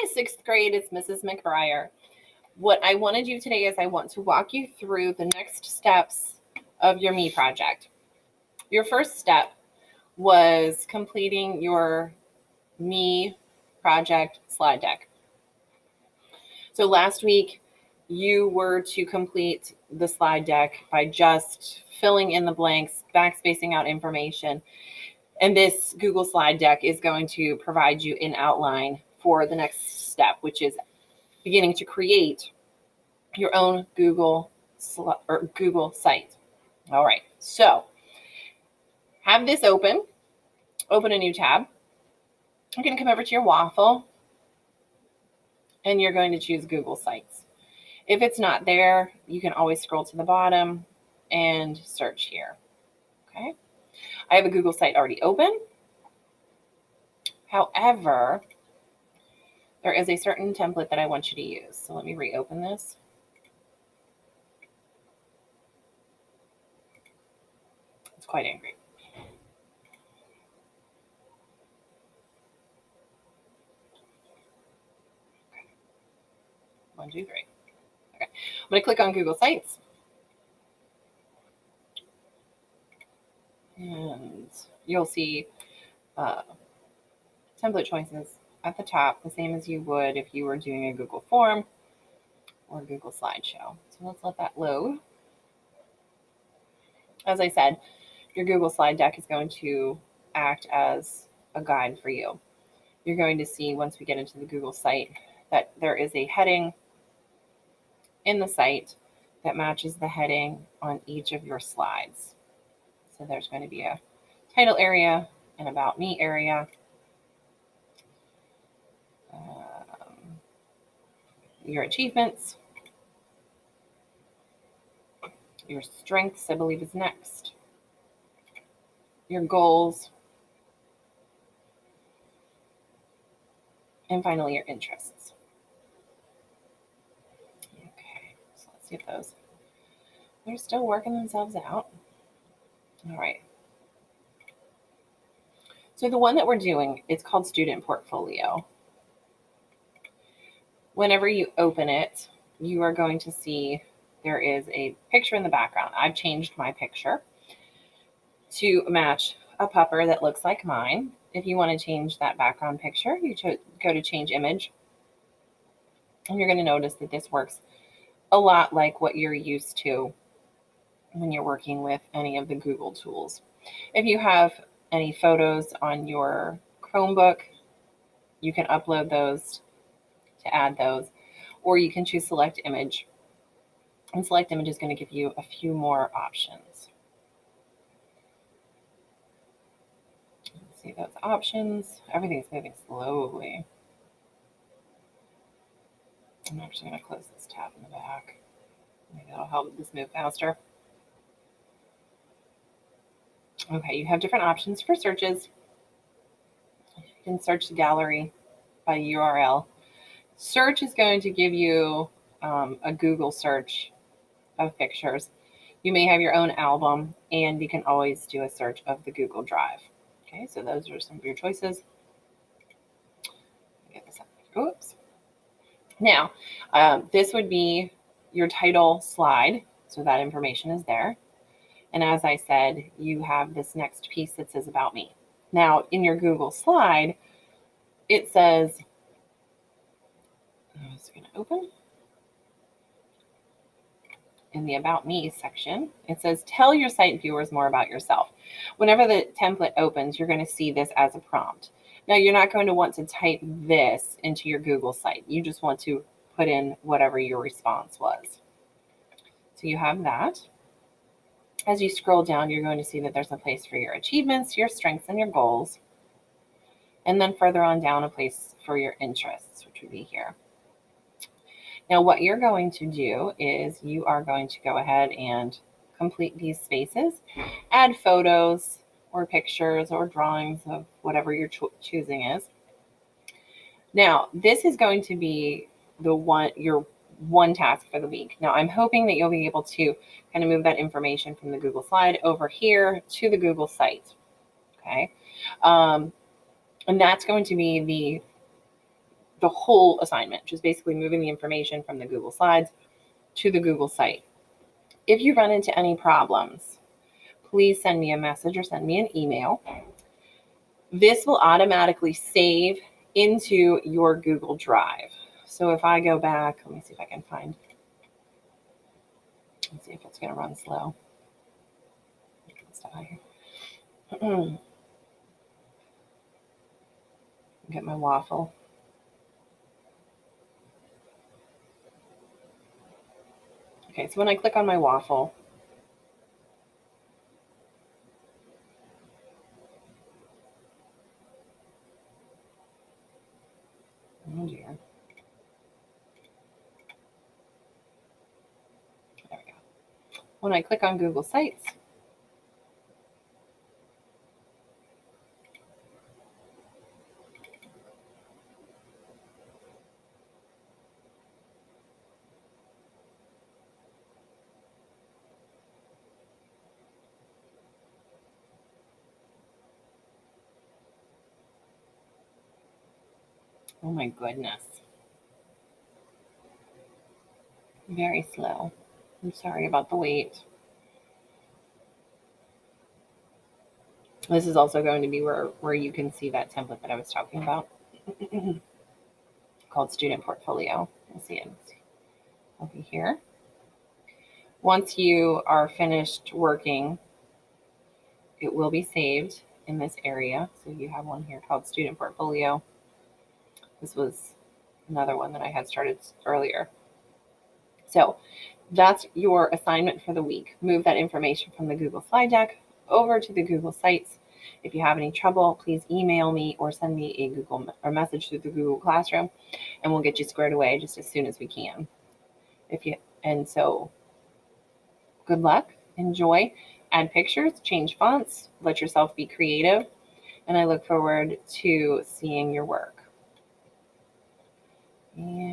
Hi, sixth grade, it's Mrs. McBriar. What I want to do today is I want to walk you through the next steps of your Me project. Your first step was completing your Me project slide deck. So last week, you were to complete the slide deck by just filling in the blanks, backspacing out information. And this Google slide deck is going to provide you an outline for the next step, which is beginning to create your own Google site. All right, so have this open a new tab. You're going to come over to your waffle and you're going to choose Google Sites. If it's not there, you can always scroll to the bottom and search here. Okay, I have a Google site already open. However, there is a certain template that I want you to use. So let me reopen this. It's quite angry. Okay. 1, 2, 3. Okay, I'm going to click on Google Sites. And you'll see template choices at the top, the same as you would if you were doing a Google form or Google slideshow. So let's let that load. As I said, your Google slide deck is going to act as a guide for you. You're going to see once we get into the Google site that there is a heading in the site that matches the heading on each of your slides. So there's going to be a title area, an About Me area, your achievements, your strengths, I believe is next, your goals, and finally your interests. Okay, so let's see if they're still working themselves out. All right. So the one that we're doing is called Student Portfolio. Whenever you open it, you are going to see there is a picture in the background. I've changed my picture to match a pupper that looks like mine. If you want to change that background picture, you go to change image. And you're going to notice that this works a lot like what you're used to when you're working with any of the Google tools. If you have any photos on your Chromebook, you can upload those to add those, or you can choose select image. And select image is going to give you a few more options. Let's see those options. Everything's moving slowly. I'm actually going to close this tab in the back. Maybe that'll help this move faster. Okay, you have different options for searches. You can search the gallery by URL. Search is going to give you a Google search of pictures. You may have your own album, and you can always do a search of the Google Drive. Okay, so those are some of your choices. Get this up. Oops. Now, this would be your title slide, so that information is there. And as I said, you have this next piece that says About Me. Now, in your Google slide, it says, I'm just going to open. In the About Me section, it says, tell your site viewers more about yourself. Whenever the template opens, you're going to see this as a prompt. Now, you're not going to want to type this into your Google site. You just want to put in whatever your response was. So you have that. As you scroll down, you're going to see that there's a place for your achievements, your strengths, and your goals. And then further on down, a place for your interests, which would be here. Now, what you're going to do is you are going to go ahead and complete these spaces, add photos or pictures or drawings of whatever your choosing is. Now, this is going to be your one task for the week. Now, I'm hoping that you'll be able to kind of move that information from the Google slide over here to the Google site. Okay. And that's going to be the whole assignment, just basically moving the information from the Google Slides to the Google site. If you run into any problems, please send me a message or send me an email. This will automatically save into your Google Drive. So if I go back, let me see if I can find, let's see if it's going to run slow. Step out here. Get my waffle. Okay, so when I click on my waffle, oh dear. There we go. When I click on Google Sites, oh my goodness. Very slow. I'm sorry about the wait. This is also going to be where you can see that template that I was talking about called Student Portfolio. You'll see it over here. Once you are finished working, it will be saved in this area. So you have one here called Student Portfolio. This was another one that I had started earlier. So that's your assignment for the week. Move that information from the Google slide deck over to the Google Sites. If you have any trouble, please email me or send me a Google or message through the Google Classroom, and we'll get you squared away just as soon as we can. So good luck, enjoy, add pictures, change fonts, let yourself be creative, and I look forward to seeing your work. And